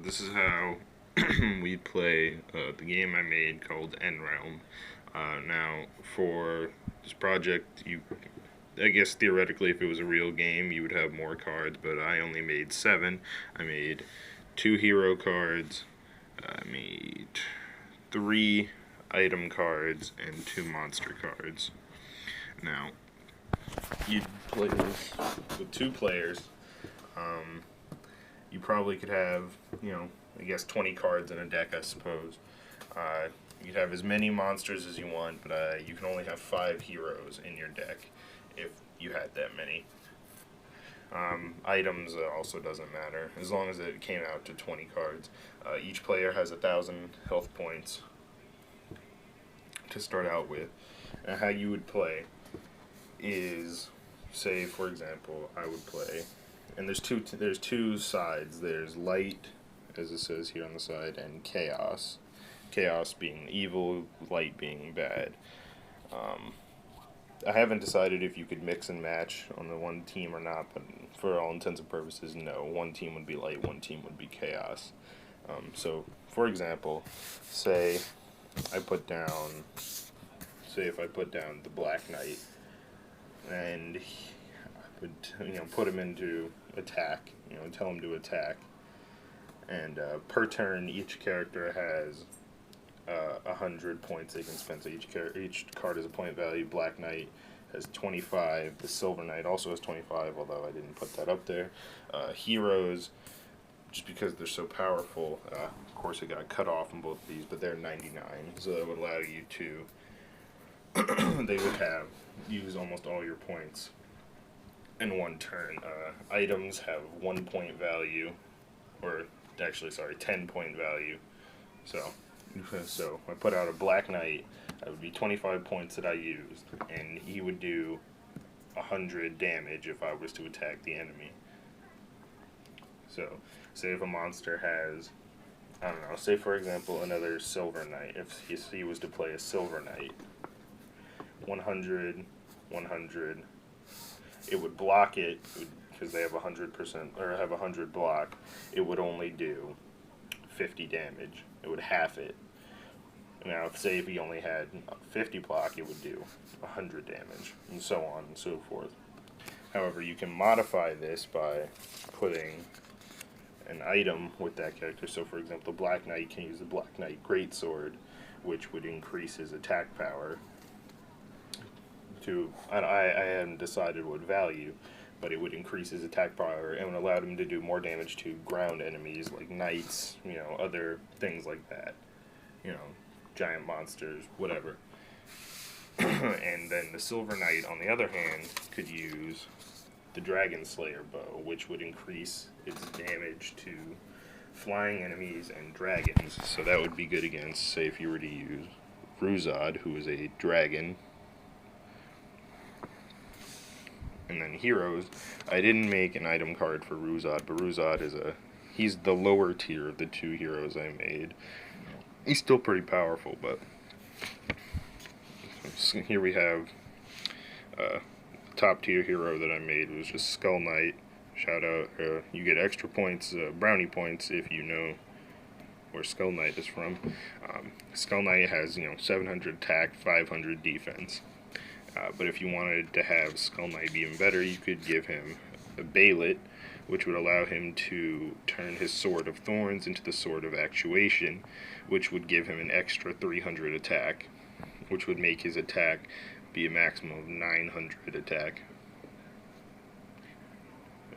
this is how we play the game I made called Endrealm. Now, for this project, I guess theoretically, if it was a real game, you would have more cards, but I only made 7. I made 2 hero cards, I made 3 item cards, and 2 monster cards. Now, you'd play this with 2 players. You probably could have, I guess 20 cards in a deck, I suppose. You'd have as many monsters as you want, but you can only have 5 heroes in your deck if you had that many. Items also doesn't matter, as long as it came out to 20 cards. Each player has 1,000 health points to start out with. And how you would play is, say, for example, I would play, and there's two sides. There's light, as it says here on the side, and chaos. Chaos being evil, light being bad. I haven't decided if you could mix and match on the one team or not, but for all intents and purposes, no. One team would be light, one team would be chaos. So, for example, say if I put down the Black Knight, and I would, put him into attack, tell him to attack, and per turn, each character has 100 points they can spend. So each card has a point value. Black Knight has 25. The Silver Knight also has 25, although I didn't put that up there. Heroes, just because they're so powerful, of course it got cut off in both of these, but they're 99, so that would allow you to they would use almost all your points in one turn. Items have 1 point value, or actually, sorry, 10 point value. So I put out a Black Knight. That would be 25 points that I used, and he would do 100 damage if I was to attack the enemy. So, say if a monster has, I don't know, say for example another Silver Knight. If he was to play a Silver Knight, 100, 100, it would block it, because they have 100%, or have 100 block. It would only do 50 damage. It would half it. Now, say if he only had 50 block, it would do 100 damage, and so on and so forth. However, you can modify this by putting an item with that character. So, for example, the Black Knight can use the Black Knight Greatsword, which would increase his attack power to, I hadn't decided what value, but it would increase his attack power and would allow him to do more damage to ground enemies like knights, other things like that, giant monsters, whatever. And then the Silver Knight, on the other hand, could use the Dragon Slayer bow, which would increase its damage to flying enemies and dragons. So that would be good against, say, if you were to use Ruzad, who is a dragon. And then heroes, I didn't make an item card for Ruzad, but Ruzad he's the lower tier of the 2 heroes I made. He's still pretty powerful, but here we have top tier hero that I made was just Skull Knight. Shout out, you get extra points, brownie points, if you know where Skull Knight is from. Skull Knight has 700 attack, 500 defense. But if you wanted to have Skull Knight be even better, you could give him a Baylet, which would allow him to turn his Sword of Thorns into the Sword of Actuation, which would give him an extra 300 attack, which would make his attack be a maximum of 900 attack.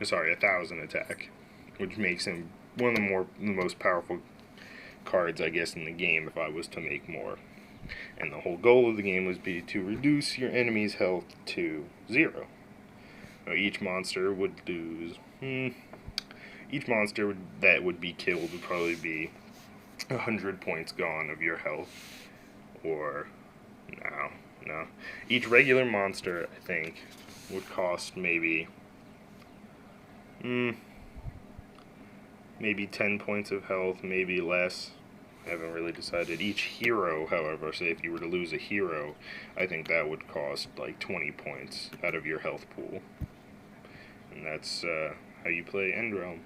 Sorry, 1,000 attack, which makes him one of the most powerful cards, I guess, in the game if I was to make more. And the whole goal of the game was to reduce your enemy's health to 0. Now, each monster would lose. Each monster that would be killed would probably be 100 points gone of your health. Or, no. Each regular monster, I think, would cost maybe 10 points of health, maybe less. I haven't really decided. Each hero, however, say if you were to lose a hero, I think that would cost like 20 points out of your health pool. And that's how you play Endrealm.